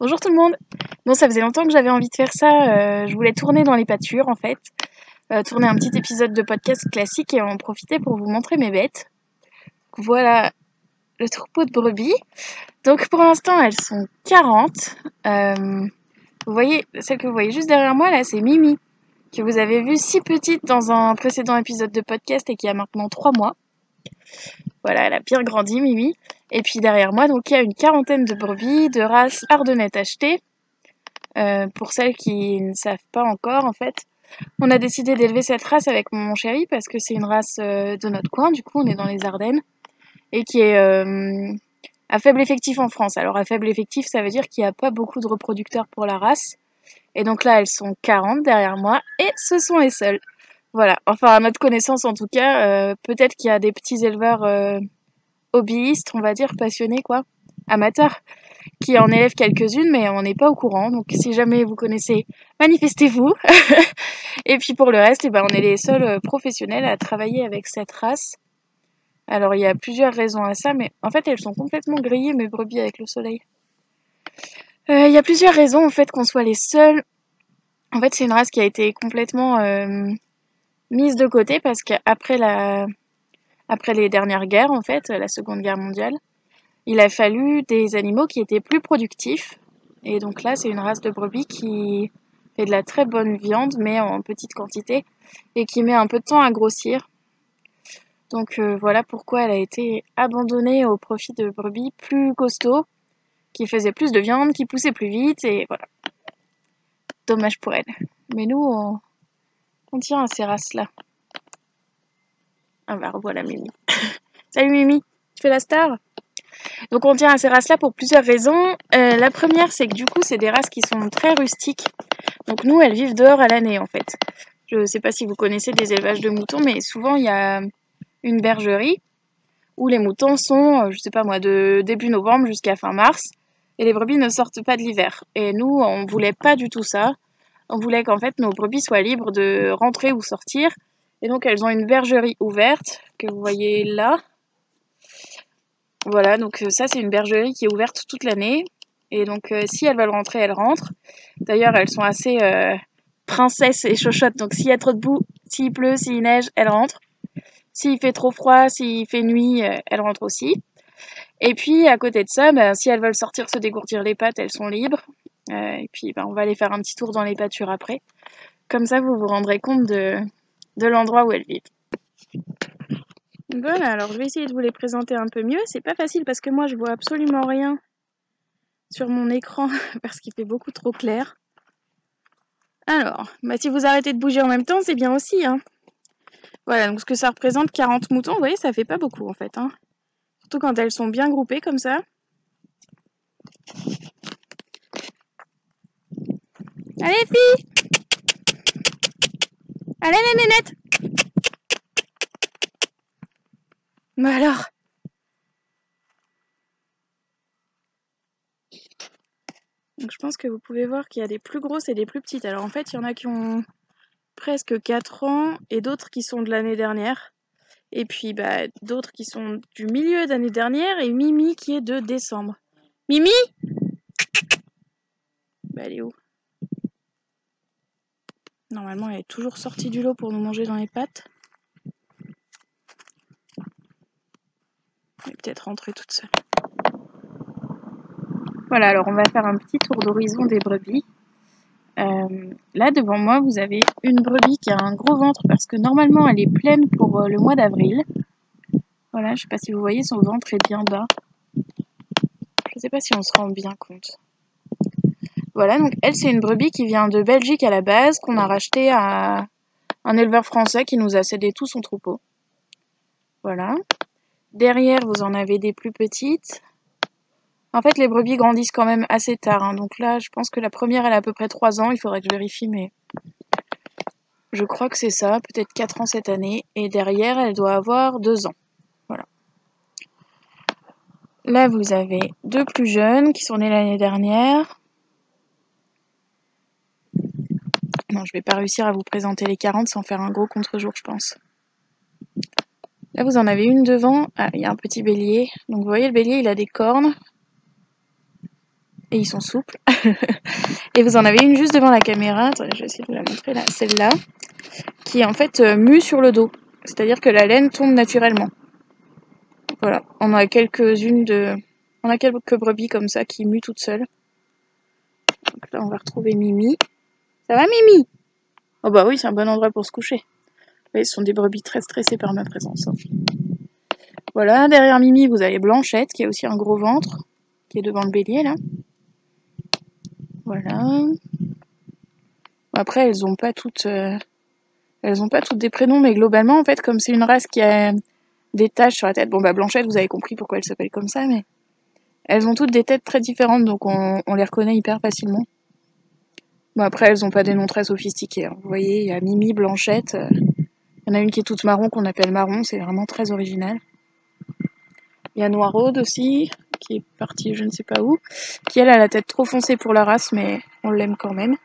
Bonjour tout le monde. Bon, ça faisait longtemps que j'avais envie de faire ça. Je voulais tourner dans les pâtures en fait, tourner un petit épisode de podcast classique et en profiter pour vous montrer mes bêtes. Voilà le troupeau de brebis. Donc pour l'instant, elles sont 40. Vous voyez, celle que vous voyez juste derrière moi là, c'est Mimi, que vous avez vue si petite dans un précédent épisode de podcast et qui a maintenant 3 mois. Voilà, elle a bien grandi, Mimi. Et puis derrière moi, donc il y a une quarantaine de brebis de race ardennette achetée. Pour celles qui ne savent pas encore, en fait, on a décidé d'élever cette race avec mon chéri parce que c'est une race de notre coin, du coup on est dans les Ardennes, et qui est à faible effectif en France. Alors à faible effectif, ça veut dire qu'il n'y a pas beaucoup de reproducteurs pour la race. Et donc là, elles sont 40 derrière moi, et ce sont les seules. Voilà, enfin à notre connaissance en tout cas, peut-être qu'il y a des petits éleveurs hobbyistes, on va dire, passionnés quoi, amateurs, qui en élèvent quelques-unes, mais on n'est pas au courant. Donc si jamais vous connaissez, manifestez-vous. Et puis pour le reste, on est les seuls professionnels à travailler avec cette race. Alors il y a plusieurs raisons à ça, mais en fait elles sont complètement grillées mes brebis avec le soleil. Il y a plusieurs raisons en fait qu'on soit les seuls. En fait c'est une race qui a été complètement mise de côté parce qu'après après les dernières guerres en fait, la Seconde Guerre mondiale, il a fallu des animaux qui étaient plus productifs. Et donc là, c'est une race de brebis qui fait de la très bonne viande, mais en petite quantité, et qui met un peu de temps à grossir. Donc voilà pourquoi elle a été abandonnée au profit de brebis plus costauds, qui faisaient plus de viande, qui poussaient plus vite, et voilà. Dommage pour elle. Mais nous, on tient à ces races-là. Ah bah revoilà Mimi. Salut Mimi, tu fais la star ? Donc on tient à ces races-là pour plusieurs raisons. La première, c'est que du coup, c'est des races qui sont très rustiques. Donc nous, elles vivent dehors à l'année en fait. Je ne sais pas si vous connaissez des élevages de moutons, mais souvent il y a une bergerie où les moutons sont, je sais pas moi, de début novembre jusqu'à fin mars, et les brebis ne sortent pas de l'hiver. Et nous, on voulait pas du tout ça. On voulait qu'en fait nos brebis soient libres de rentrer ou sortir. Et donc elles ont une bergerie ouverte que vous voyez là. Voilà, donc ça c'est une bergerie qui est ouverte toute l'année. Et donc si elles veulent rentrer, elles rentrent. D'ailleurs, elles sont assez princesses et chochottes. Donc s'il y a trop de boue, s'il pleut, s'il neige, elles rentrent. S'il fait trop froid, s'il fait nuit, elles rentrent aussi. Et puis à côté de ça, si elles veulent sortir se dégourdir les pattes, elles sont libres. Et puis on va aller faire un petit tour dans les pâtures après. Comme ça, vous vous rendrez compte de l'endroit où elles vivent. Voilà, alors je vais essayer de vous les présenter un peu mieux. C'est pas facile parce que moi je vois absolument rien sur mon écran parce qu'il fait beaucoup trop clair. Alors, si vous arrêtez de bouger en même temps, c'est bien aussi. Hein. Voilà, donc ce que ça représente, 40 moutons, vous voyez, ça fait pas beaucoup en fait. Hein. Surtout quand elles sont bien groupées comme ça. Allez filles! Allez les nénettes! Mais alors! Donc je pense que vous pouvez voir qu'il y a des plus grosses et des plus petites. Alors en fait, il y en a qui ont presque 4 ans et d'autres qui sont de l'année dernière. Et puis d'autres qui sont du milieu d'année dernière et Mimi qui est de décembre. Mimi? Elle est où? Normalement, elle est toujours sortie du lot pour nous manger dans les pattes. Elle est peut-être rentrée toute seule. Voilà, alors on va faire un petit tour d'horizon des brebis. Là, devant moi, vous avez une brebis qui a un gros ventre parce que normalement, elle est pleine pour le mois d'avril. Voilà, je ne sais pas si vous voyez, son ventre est bien bas. Je ne sais pas si on se rend bien compte. Voilà, donc elle, c'est une brebis qui vient de Belgique à la base, qu'on a racheté à un éleveur français qui nous a cédé tout son troupeau. Voilà. Derrière, vous en avez des plus petites. En fait, les brebis grandissent quand même assez tard. Hein. Donc là, je pense que la première, elle a à peu près 3 ans. Il faudrait que je vérifie, mais je crois que c'est ça. Peut-être 4 ans cette année. Et derrière, elle doit avoir 2 ans. Voilà. Là, vous avez 2 plus jeunes qui sont nés l'année dernière. Non, je vais pas réussir à vous présenter les 40 sans faire un gros contre-jour, je pense. Là, vous en avez une devant. Ah, il y a un petit bélier. Donc, vous voyez, le bélier, il a des cornes. et ils sont souples. Et vous en avez une juste devant la caméra, attendez, je vais essayer de vous la montrer là, celle-là, qui est en fait mue sur le dos. C'est-à-dire que la laine tombe naturellement. Voilà, on a quelques brebis comme ça qui muent toutes seules. Donc là, on va retrouver Mimi. Ça va, Mimi? Oh bah oui, c'est un bon endroit pour se coucher. Oui, ce sont des brebis très stressées par ma présence. Voilà, derrière Mimi, vous avez Blanchette, qui a aussi un gros ventre, qui est devant le bélier, là. Voilà. Après, elles ont pas toutes des prénoms, mais globalement, en fait, comme c'est une race qui a des taches sur la tête, bon bah Blanchette, vous avez compris pourquoi elle s'appelle comme ça, mais elles ont toutes des têtes très différentes, donc on les reconnaît hyper facilement. Bon, après, elles ont pas des noms très sophistiqués, hein. Vous voyez, il y a Mimi, Blanchette, il y en a une qui est toute marron qu'on appelle Marron, c'est vraiment très original. Il y a Noiraude aussi, qui est partie je ne sais pas où, qui elle a la tête trop foncée pour la race, mais on l'aime quand même.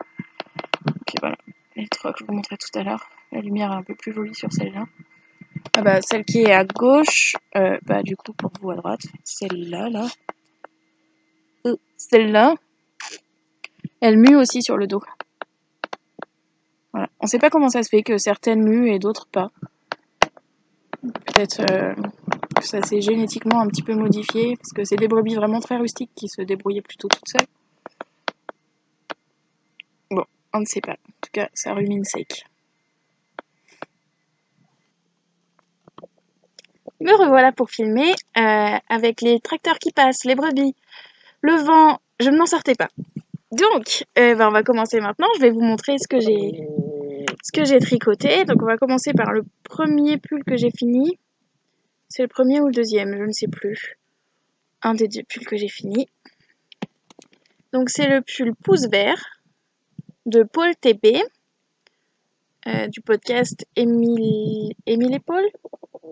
Ok, voilà, les trois que je vous montrais tout à l'heure. La lumière est un peu plus jolie sur celle-là. Ah bah, celle qui est à gauche, bah du coup pour vous à droite, celle-là, là. Celle-là, elle mue aussi sur le dos. Voilà. On sait pas comment ça se fait que certaines muent et d'autres pas. Peut-être que ça s'est génétiquement un petit peu modifié, parce que c'est des brebis vraiment très rustiques qui se débrouillaient plutôt toutes seules. Bon, on ne sait pas. En tout cas, ça rumine sec. Me revoilà pour filmer, avec les tracteurs qui passent, les brebis, le vent, je ne m'en sortais pas. Donc, on va commencer maintenant. Je vais vous montrer ce que j'ai tricoté. Donc, on va commencer par le premier pull que j'ai fini. C'est le premier ou le deuxième, je ne sais plus. Un des deux pulls que j'ai fini. Donc, c'est le pull Pouce Vert de Paul TP, du podcast Émile et Paul.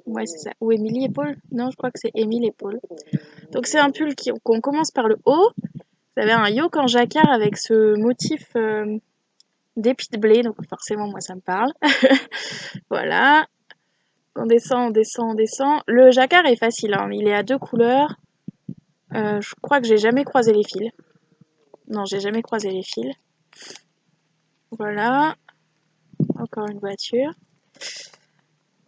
Ouais, c'est ça. Ou Émilie et Paul. Non, je crois que c'est Émile et Paul. Donc, c'est un pull qu'on commence par le haut. Vous avez un yoke en jacquard avec ce motif d'épi de blé, donc forcément moi ça me parle. Voilà. On descend, on descend, on descend. Le jacquard est facile, hein. Il est à 2 couleurs. Je crois que j'ai jamais croisé les fils. Non, j'ai jamais croisé les fils. Voilà. Encore une voiture.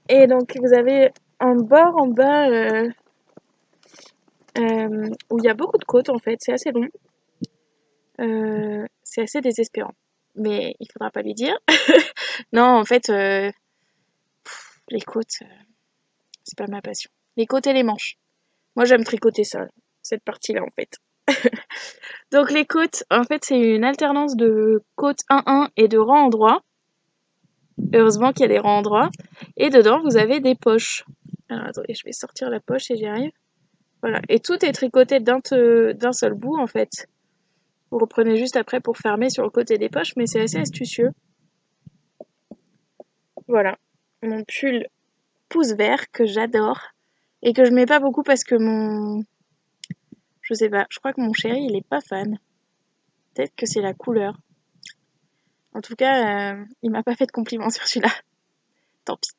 Et donc vous avez un bord en bas où il y a beaucoup de côtes en fait. C'est assez long. C'est assez désespérant. Mais il faudra pas lui dire. Non, en fait, les côtes, c'est pas ma passion. Les côtes et les manches. Moi, j'aime tricoter ça, cette partie-là, en fait. Donc, les côtes, en fait, c'est une alternance de côtes 1-1 et de rangs en droit. Heureusement qu'il y a des rangs en droit. Et dedans, vous avez des poches. Alors, attendez, je vais sortir la poche et j'y arrive. Voilà. Et tout est tricoté d'un seul bout, en fait. Vous reprenez juste après pour fermer sur le côté des poches, mais c'est assez astucieux. Voilà. Mon pull Pouce Vert que j'adore. Et que je mets pas beaucoup parce que je sais pas, je crois que mon chéri, il est pas fan. Peut-être que c'est la couleur. En tout cas, il m'a pas fait de compliment sur celui-là. Tant pis.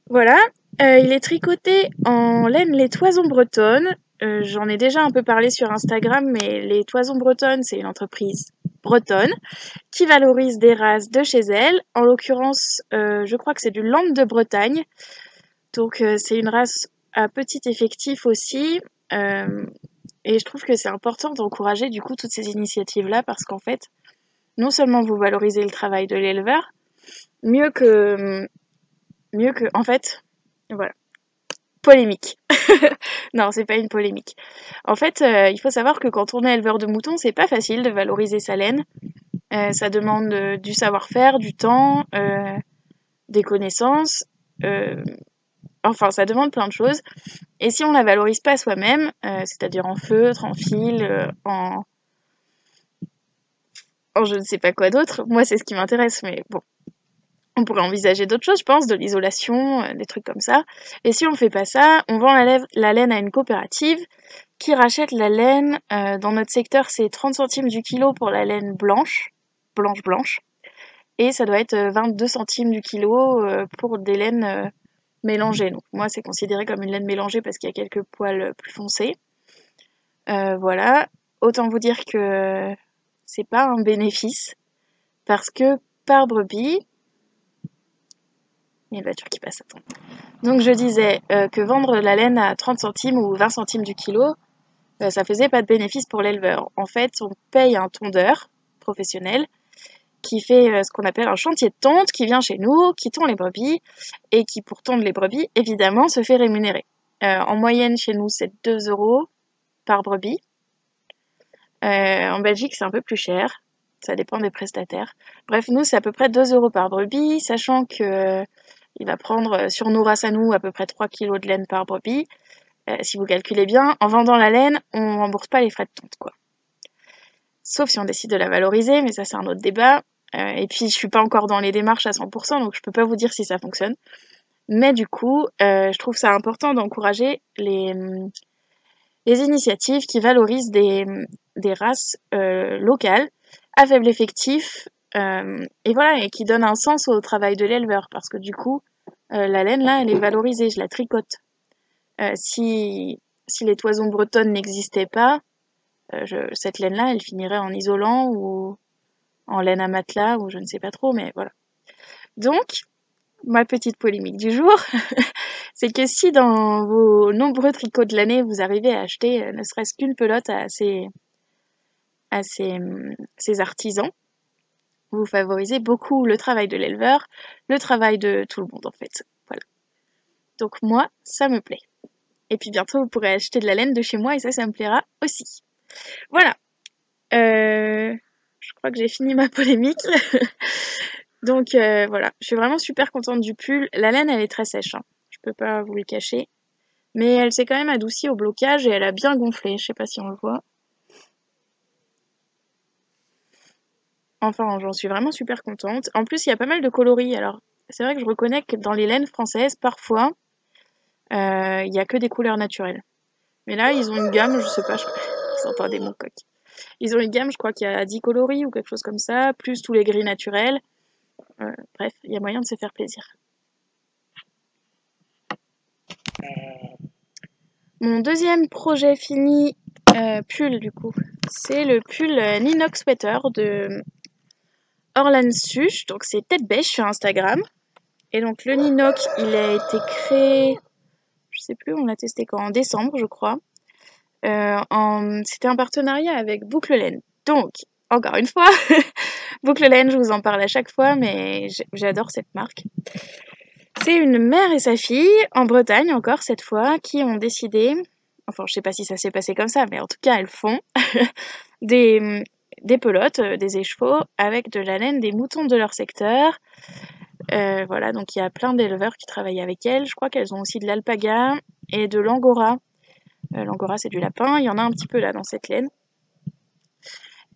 Voilà. Il est tricoté en laine les toisons bretonnes. J'en ai déjà un peu parlé sur Instagram, mais les toisons bretonnes, c'est une entreprise bretonne qui valorise des races de chez elle. En l'occurrence, je crois que c'est du Land de Bretagne. Donc, c'est une race à petit effectif aussi. Et je trouve que c'est important d'encourager du coup toutes ces initiatives-là parce qu'en fait, non seulement vous valorisez le travail de l'éleveur, mieux que, en fait, voilà, polémique. Non, c'est pas une polémique. En fait, il faut savoir que quand on est éleveur de moutons, c'est pas facile de valoriser sa laine. Ça demande du savoir-faire, du temps, des connaissances. Enfin, ça demande plein de choses. Et si on la valorise pas soi-même, c'est-à-dire en feutre, en fil, en je ne sais pas quoi d'autre, moi c'est ce qui m'intéresse, mais bon, on pourrait envisager d'autres choses, je pense, de l'isolation, des trucs comme ça. Et si on fait pas ça, on vend la laine à une coopérative qui rachète la laine. Dans notre secteur, c'est 30 centimes du kilo pour la laine blanche. Et ça doit être 22 centimes du kilo pour des laines mélangées. Donc moi, c'est considéré comme une laine mélangée parce qu'il y a quelques poils plus foncés. Voilà. autant vous dire que c'est pas un bénéfice, parce que par brebis, il y a une voiture qui passe, attends. Donc je disais que vendre la laine à 30 centimes ou 20 centimes du kilo, ça faisait pas de bénéfice pour l'éleveur. En fait, on paye un tondeur professionnel qui fait ce qu'on appelle un chantier de tonte, qui vient chez nous, qui tond les brebis, et qui, pour tondre les brebis, évidemment, se fait rémunérer. En moyenne, chez nous, c'est 2 € par brebis. En Belgique, c'est un peu plus cher. Ça dépend des prestataires. Bref, nous, c'est à peu près 2 € par brebis, sachant que il va prendre, sur nos races à nous, à peu près 3 kg de laine par brebis. Si vous calculez bien, en vendant la laine, on rembourse pas les frais de tonte, quoi. Sauf si on décide de la valoriser, mais ça, c'est un autre débat. Et puis, je suis pas encore dans les démarches à 100%, donc je peux pas vous dire si ça fonctionne. Mais du coup, je trouve ça important d'encourager les initiatives qui valorisent des races locales à faible effectif, et voilà, et qui donnent un sens au travail de l'éleveur, parce que du coup, la laine, là, elle est valorisée, je la tricote. Si les toisons bretonnes n'existaient pas, cette laine-là, elle finirait en isolant ou en laine à matelas, ou je ne sais pas trop, mais voilà. Donc, ma petite polémique du jour, c'est que si dans vos nombreux tricots de l'année, vous arrivez à acheter ne serait-ce qu'une pelote à ces artisans, vous favorisez beaucoup le travail de l'éleveur, le travail de tout le monde en fait. Voilà. Donc moi, ça me plaît. Et puis bientôt, vous pourrez acheter de la laine de chez moi et ça me plaira aussi. Voilà. Je crois que j'ai fini ma polémique. Donc voilà, je suis vraiment super contente du pull. La laine, elle est très sèche, hein. Je peux pas vous le cacher. Mais elle s'est quand même adoucie au blocage et elle a bien gonflé. Je sais pas si on le voit. Enfin, j'en suis vraiment super contente. En plus, il y a pas mal de coloris. Alors, c'est vrai que je reconnais que dans les laines françaises, parfois, il y a que des couleurs naturelles. Mais là, ils ont une gamme, je sais pas, vous entendez mon coq. Ils ont une gamme, je crois qu'il y a 10 coloris ou quelque chose comme ça, plus tous les gris naturels. Bref, il y a moyen de se faire plaisir. Mon deuxième projet fini, pull du coup, c'est le pull Ninox Sweater de Orlan Such, donc c'est tête bêche sur Instagram. Et donc le Ninox, il a été créé, je sais plus, on l'a testé quand, en décembre je crois. C'était un partenariat avec Boucle Laine. Donc, encore une fois, Boucle Laine, je vous en parle à chaque fois, mais j'adore cette marque. C'est une mère et sa fille, en Bretagne encore cette fois, qui ont décidé, enfin je sais pas si ça s'est passé comme ça, mais en tout cas elles font, des pelotes, des écheveaux, avec de la laine des moutons de leur secteur. Voilà, donc il y a plein d'éleveurs qui travaillent avec elles. Je crois qu'elles ont aussi de l'alpaga et de l'angora. L'angora, c'est du lapin. Il y en a un petit peu là dans cette laine.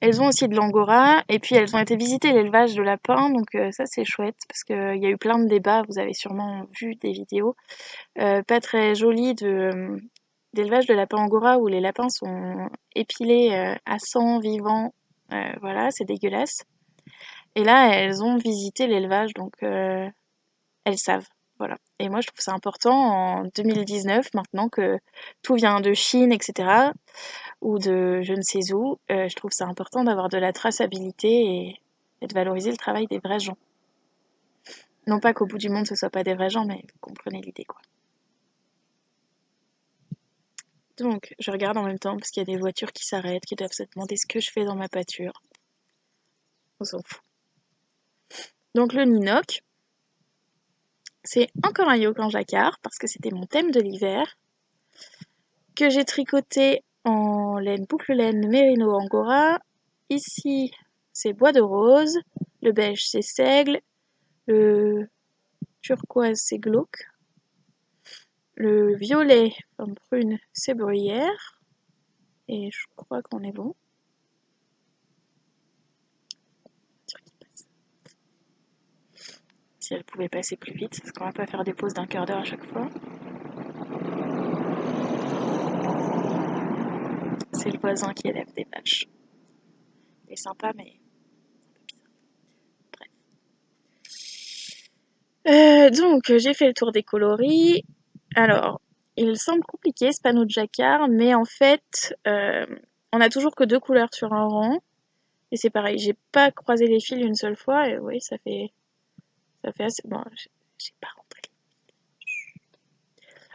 Elles ont aussi de l'angora. Et puis elles ont été visiter l'élevage de lapins. Donc ça, c'est chouette parce qu'il y a eu plein de débats. Vous avez sûrement vu des vidéos pas très jolies d'élevage de lapins angora où les lapins sont épilés à sang vivant. Voilà, c'est dégueulasse. Et là, elles ont visité l'élevage. Donc elles savent. Voilà. Et moi, je trouve ça important en 2019, maintenant que tout vient de Chine, etc., ou de je ne sais où, je trouve ça important d'avoir de la traçabilité et de valoriser le travail des vrais gens. Non pas qu'au bout du monde, ce soit pas des vrais gens, mais vous comprenez l'idée, quoi. Donc, je regarde en même temps, parce qu'il y a des voitures qui s'arrêtent, qui doivent se demander ce que je fais dans ma pâture. On s'en fout. Donc, le Ninox, c'est encore un yoke en jacquard, parce que c'était mon thème de l'hiver, que j'ai tricoté en laine boucle laine Merino Angora. Ici, c'est bois de rose, le beige, c'est seigle, le turquoise, c'est glauque, le violet, comme prune, c'est bruyère, et je crois qu'on est bon. Si elle pouvait passer plus vite, parce qu'on va pas faire des pauses d'un quart d'heure à chaque fois. C'est le voisin qui élève des vaches. Il est sympa, mais bref. Donc, j'ai fait le tour des coloris. Alors, il semble compliqué ce panneau de jacquard, mais en fait, On a toujours que 2 couleurs sur un rang. Et c'est pareil, j'ai pas croisé les fils une seule fois. Et oui, ça fait assez... Bon, j'ai pas rentré.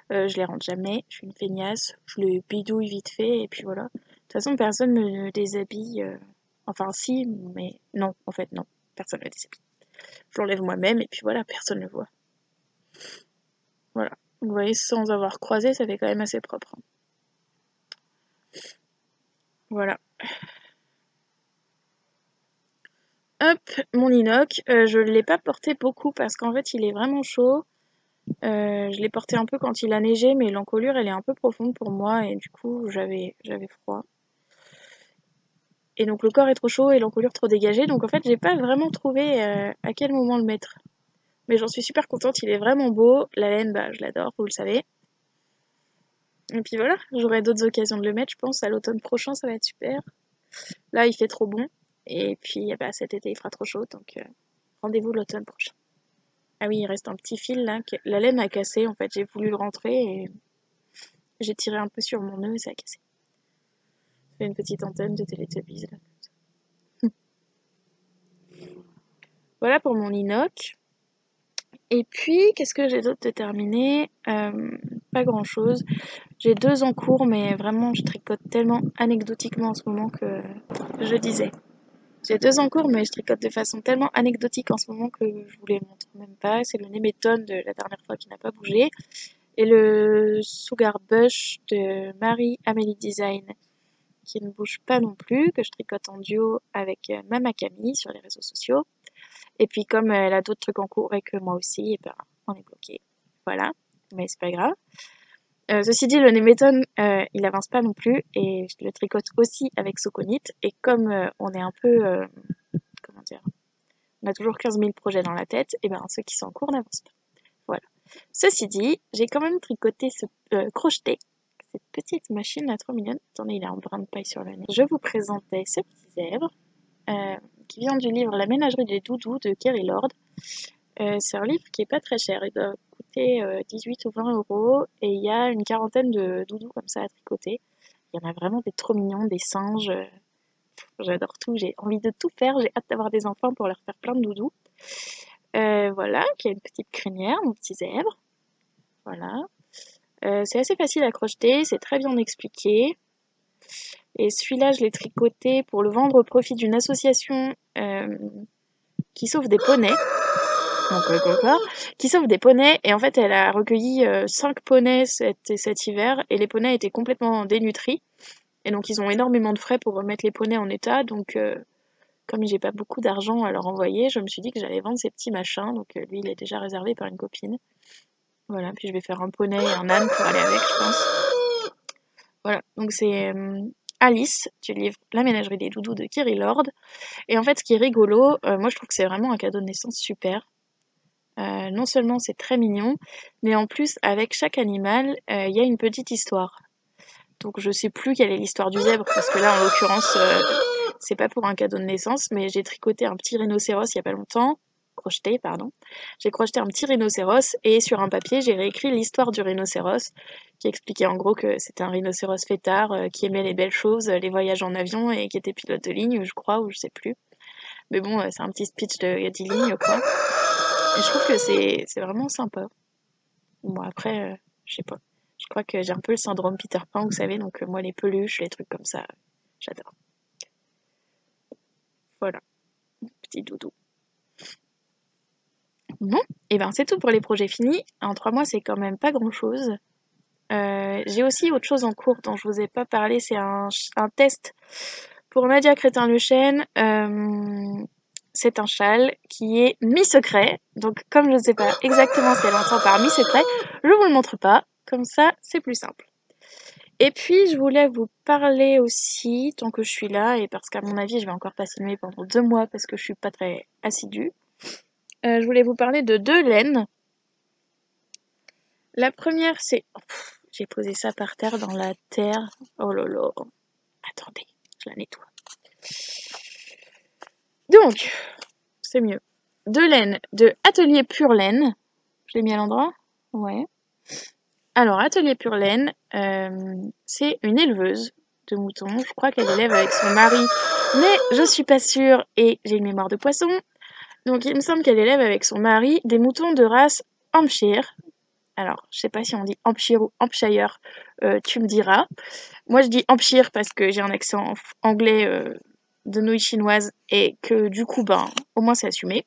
Je les rentre jamais. Je suis une feignasse. Je les bidouille vite fait. Et puis voilà. De toute façon, personne me déshabille. Enfin, si, mais non, en fait, non. Personne me déshabille. Je l'enlève moi-même. Et puis voilà, personne ne le voit. Voilà. Vous voyez, sans avoir croisé, ça fait quand même assez propre. Voilà. Hop, mon inox. Je ne l'ai pas porté beaucoup parce qu'en fait, il est vraiment chaud. Je l'ai porté un peu quand il a neigé, mais l'encolure, elle est un peu profonde pour moi. Et du coup, j'avais froid. Et donc, le corps est trop chaud et l'encolure trop dégagée. Donc, en fait, j'ai pas vraiment trouvé à quel moment le mettre. Mais j'en suis super contente. Il est vraiment beau. La laine, bah, je l'adore, vous le savez. Et puis voilà, j'aurai d'autres occasions de le mettre, je pense. À l'automne prochain, ça va être super. Là, il fait trop bon. Et puis, bah, cet été, il fera trop chaud. Donc, rendez-vous l'automne prochain. Ah oui, il reste un petit fil là. La laine a cassé. En fait, j'ai voulu le rentrer et j'ai tiré un peu sur mon nœud et ça a cassé. C'est une petite antenne de Teletubbies là. Voilà pour mon inox. Et puis, qu'est-ce que j'ai d'autre de terminé? Pas grand-chose. J'ai 2 en cours, mais vraiment, je tricote tellement anecdotiquement en ce moment que je disais. J'ai 2 en cours, mais je tricote de façon tellement anecdotique en ce moment que je vous les montre même pas. C'est le Nemeton de la dernière fois qui n'a pas bougé. Et le Sugar Bush de Marie-Amélie Design qui ne bouge pas non plus, que je tricote en duo avec Mama Camille sur les réseaux sociaux. Et puis comme elle a d'autres trucs en cours et que moi aussi, et ben, on est bloqué. Voilà, mais c'est pas grave. Ceci dit, le Nemeton, il avance pas non plus et je le tricote aussi avec Soconit. Et comme on est un peu, comment dire, on a toujours 15 000 projets dans la tête, et ben ceux qui sont en cours n'avancent pas. Voilà. Ceci dit, j'ai quand même tricoté crocheté cette petite machine là, trop mignonne. Attendez, il est en brin de paille sur le nez. Je vous présentais ce petit zèbre qui vient du livre La ménagerie des doudous de Kerry Lord. C'est un livre qui est pas très cher, il doit coûter 18 ou 20 euros et il y a une quarantaine de doudous comme ça à tricoter. Il y en a vraiment des trop mignons, des singes. J'adore tout, j'ai envie de tout faire, j'ai hâte d'avoir des enfants pour leur faire plein de doudous. Voilà, qui a une petite crinière, mon petit zèbre. Voilà. C'est assez facile à crocheter, c'est très bien expliqué. Et celui-là, je l'ai tricoté pour le vendre au profit d'une association qui sauve des poneys. Donc, qui sauve des poneys. Et en fait, elle a recueilli 5 poneys cet hiver. Et les poneys étaient complètement dénutris. Et donc, ils ont énormément de frais pour remettre les poneys en état. Donc, comme j'ai pas beaucoup d'argent à leur envoyer, je me suis dit que j'allais vendre ces petits machins. Donc, lui, il est déjà réservé par une copine. Voilà, puis je vais faire un poney et un âne pour aller avec, je pense. Voilà, donc c'est Alice du livre La ménagerie des doudous de Kerry Lord. Et en fait, ce qui est rigolo, moi je trouve que c'est vraiment un cadeau de naissance super. Non seulement c'est très mignon, mais en plus, avec chaque animal, il y a une petite histoire. Donc je sais plus quelle est l'histoire du zèbre, parce que là, en l'occurrence, c'est pas pour un cadeau de naissance, mais j'ai tricoté un petit rhinocéros il y a pas longtemps. Crocheté, pardon. J'ai crocheté un petit rhinocéros et sur un papier, j'ai réécrit l'histoire du rhinocéros qui expliquait en gros que c'était un rhinocéros fêtard qui aimait les belles choses, les voyages en avion et qui était pilote de ligne, je crois, ou je sais plus. Mais bon, c'est un petit speech de 10 lignes, quoi. Et je trouve que c'est vraiment sympa. Bon, après, je sais pas. Je crois que j'ai un peu le syndrome Peter Pan, vous savez, donc moi, les peluches, les trucs comme ça, j'adore. Voilà, petit doudou. Bon, et ben c'est tout pour les projets finis. En 3 mois, c'est quand même pas grand-chose. J'ai aussi autre chose en cours dont je vous ai pas parlé, c'est un test pour Nadia Crétin-Le Chêne. C'est un châle qui est mi-secret, donc comme je ne sais pas exactement ce qu'elle entend par mi-secret, je vous le montre pas, comme ça c'est plus simple. Et puis je voulais vous parler aussi, tant que je suis là, et parce qu'à mon avis je vais encore passer le pendant 2 mois parce que je suis pas très assidue, je voulais vous parler de 2 laines. La première c'est... j'ai posé ça par terre dans la terre. Oh lolo. Attendez, je la nettoie. Donc, c'est mieux. 2 laines de Atelier Pure Laine. Je l'ai mis à l'endroit? Ouais. Alors, Atelier Pure Laine, c'est une éleveuse de moutons. Je crois qu'elle élève avec son mari, mais je suis pas sûre et j'ai une mémoire de poisson. Donc il me semble qu'elle élève avec son mari des moutons de race Hampshire. Alors, je sais pas si on dit Hampshire ou Hampshire, tu me diras. Moi, je dis Hampshire parce que j'ai un accent anglais de nouilles chinoises et que du coup, ben, au moins c'est assumé.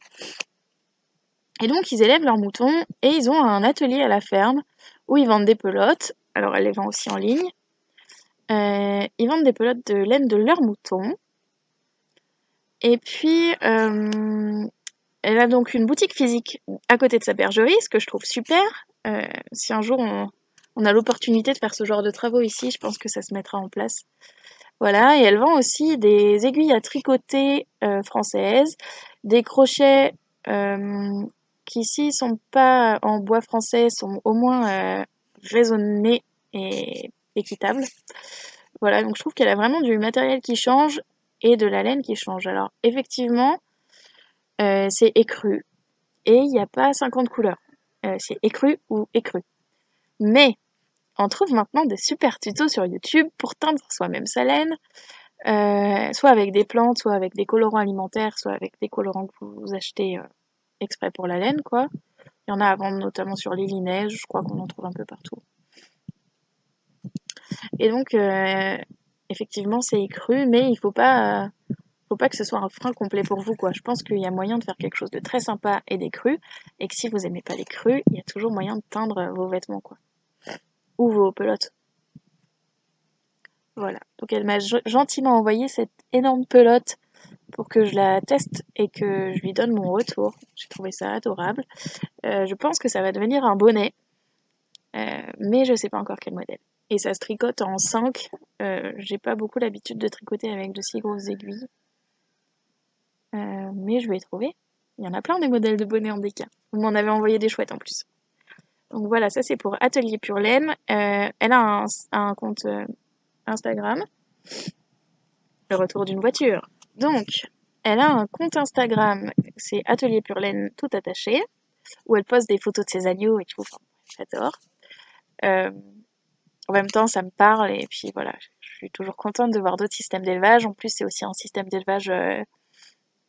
Et donc, ils élèvent leurs moutons et ils ont un atelier à la ferme où ils vendent des pelotes. Alors, elle les vend aussi en ligne. Ils vendent des pelotes de laine de leurs moutons. Et puis, elle a donc une boutique physique à côté de sa bergerie, ce que je trouve super. Si un jour on a l'opportunité de faire ce genre de travaux ici, je pense que ça se mettra en place. Voilà, et elle vend aussi des aiguilles à tricoter françaises, des crochets qui ici sont pas en bois français, sont au moins raisonnés et équitables. Voilà, donc je trouve qu'elle a vraiment du matériel qui change et de la laine qui change. Alors effectivement, c'est écru et il n'y a pas 50 couleurs. C'est écru ou écru. Mais on trouve maintenant des super tutos sur YouTube pour teindre soi-même sa laine, soit avec des plantes, soit avec des colorants alimentaires, soit avec des colorants que vous achetez exprès pour la laine, quoi. Il y en a à vendre notamment sur Lily Neige, je crois qu'on en trouve un peu partout. Et donc, effectivement, c'est écru, mais il faut pas que ce soit un frein complet pour vous, quoi. Je pense qu'il y a moyen de faire quelque chose de très sympa et des crus, et que si vous aimez pas les crus, il y a toujours moyen de teindre vos vêtements, quoi. Ou vos pelotes. Voilà. Donc elle m'a gentiment envoyé cette énorme pelote pour que je la teste et que je lui donne mon retour. J'ai trouvé ça adorable. Je pense que ça va devenir un bonnet, mais je sais pas encore quel modèle. Et ça se tricote en 5. J'ai pas beaucoup l'habitude de tricoter avec de si grosses aiguilles. Mais je vais trouver. Il y en a plein des modèles de bonnets en déca. Vous m'en avez envoyé des chouettes en plus. Donc voilà, ça c'est pour Atelier Pure Laine. Elle a un compte Instagram. Le retour d'une voiture. Donc, elle a un compte Instagram, c'est Atelier Pure Laine tout attaché, où elle poste des photos de ses agneaux et tout. Enfin, j'adore. En même temps, ça me parle et puis voilà, je suis toujours contente de voir d'autres systèmes d'élevage. En plus, c'est aussi un système d'élevage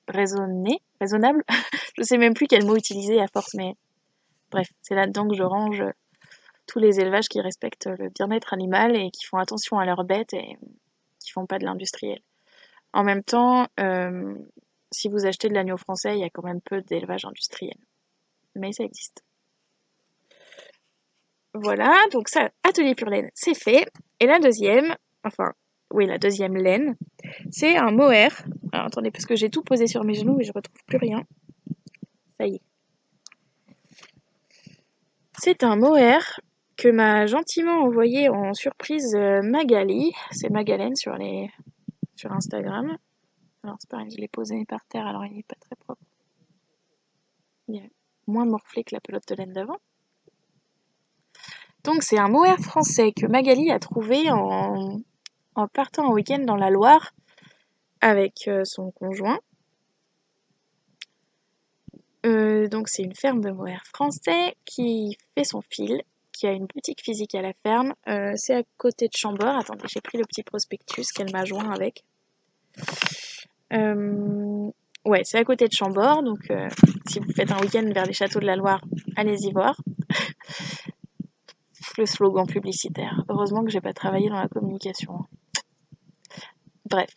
raisonnable. Je sais même plus quel mot utiliser à force, mais bref, c'est là-dedans que je range tous les élevages qui respectent le bien-être animal et qui font attention à leurs bêtes et qui font pas de l'industriel. En même temps, si vous achetez de l'agneau français, il y a quand même peu d'élevage industriel. Mais ça existe. Voilà, donc ça, Atelier Pure Laine, c'est fait. Et la deuxième laine, c'est un mohair. Alors attendez, parce que j'ai tout posé sur mes genoux et je retrouve plus rien. Ça y est. C'est un mohair que m'a gentiment envoyé en surprise Magali. C'est Magalène sur Instagram. Alors c'est pareil, je l'ai posé par terre, alors il n'est pas très propre. Il est moins morflé que la pelote de laine d'avant. Donc c'est un mohair français que Magali a trouvé en partant en week-end dans la Loire avec son conjoint. Donc c'est une ferme de mohair français qui fait son fil, qui a une boutique physique à la ferme. C'est à côté de Chambord. Attendez, j'ai pris le petit prospectus qu'elle m'a joint avec. Ouais, c'est à côté de Chambord, donc si vous faites un week-end vers les châteaux de la Loire, allez-y voir. Le slogan publicitaire. Heureusement que j'ai pas travaillé dans la communication. Bref.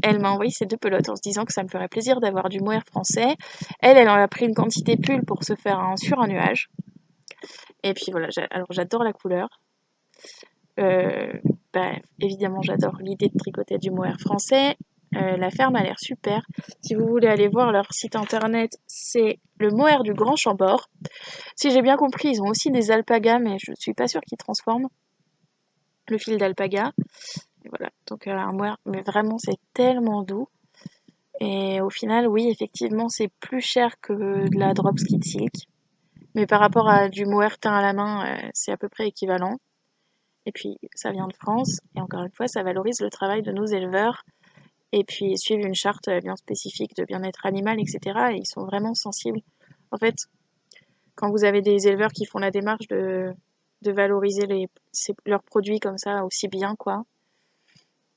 Elle m'a envoyé ces deux pelotes en se disant que ça me ferait plaisir d'avoir du mohair français. Elle en a pris une quantité pull pour se faire sur un nuage. Et puis voilà, alors j'adore la couleur. Évidemment, j'adore l'idée de tricoter du mohair français. La ferme a l'air super. Si vous voulez aller voir leur site internet, c'est le mohair du Grand Chambord. Si j'ai bien compris, ils ont aussi des alpagas, mais je ne suis pas sûre qu'ils transforment le fil d'alpaga. Et voilà, donc un mohair, mais vraiment c'est tellement doux. Et au final, oui, effectivement, c'est plus cher que de la drop skid silk. Mais par rapport à du mohair teint à la main, c'est à peu près équivalent. Et puis, ça vient de France. Et encore une fois, ça valorise le travail de nos éleveurs. Et puis, ils suivent une charte bien spécifique de bien-être animal, etc. Et ils sont vraiment sensibles. En fait, quand vous avez des éleveurs qui font la démarche de valoriser leurs produits comme ça aussi bien, quoi,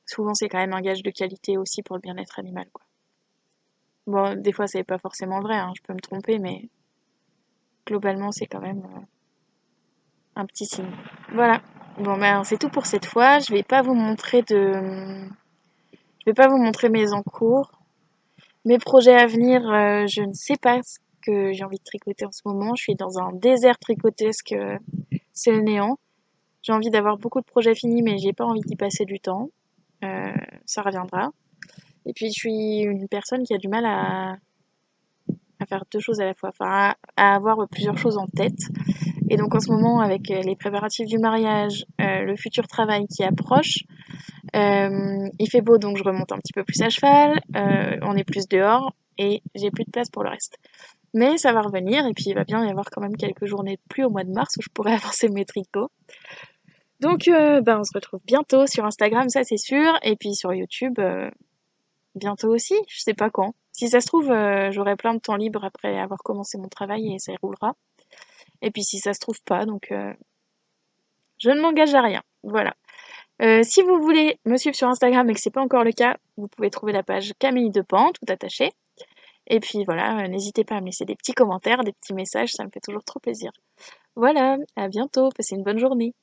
souvent c'est quand même un gage de qualité aussi pour le bien-être animal, quoi. Bon, des fois c'est pas forcément vrai, hein, je peux me tromper, mais globalement c'est quand même un petit signe. Voilà. Bon ben c'est tout pour cette fois. Je vais pas vous montrer mes encours. Mes projets à venir, je ne sais pas ce que j'ai envie de tricoter en ce moment. Je suis dans un désert tricotesque, c'est le néant. J'ai envie d'avoir beaucoup de projets finis, mais j'ai pas envie d'y passer du temps. Ça reviendra. Et puis je suis une personne qui a du mal à faire deux choses à la fois, enfin à avoir plusieurs choses en tête. Et donc en ce moment, avec les préparatifs du mariage, le futur travail qui approche, il fait beau, donc je remonte un petit peu plus à cheval, on est plus dehors, et j'ai plus de place pour le reste. Mais ça va revenir, et puis il va bien y avoir quand même quelques journées de pluie au mois de mars où je pourrais avancer mes tricots. Donc on se retrouve bientôt sur Instagram, ça c'est sûr, et puis sur YouTube, bientôt aussi, je sais pas quand. Si ça se trouve, j'aurai plein de temps libre après avoir commencé mon travail et ça roulera. Et puis si ça se trouve pas, donc je ne m'engage à rien. Voilà. Si vous voulez me suivre sur Instagram et que c'est pas encore le cas, vous pouvez trouver la page Camille Depan, tout attaché. Et puis voilà, n'hésitez pas à me laisser des petits commentaires, des petits messages, ça me fait toujours trop plaisir. Voilà, à bientôt, passez une bonne journée.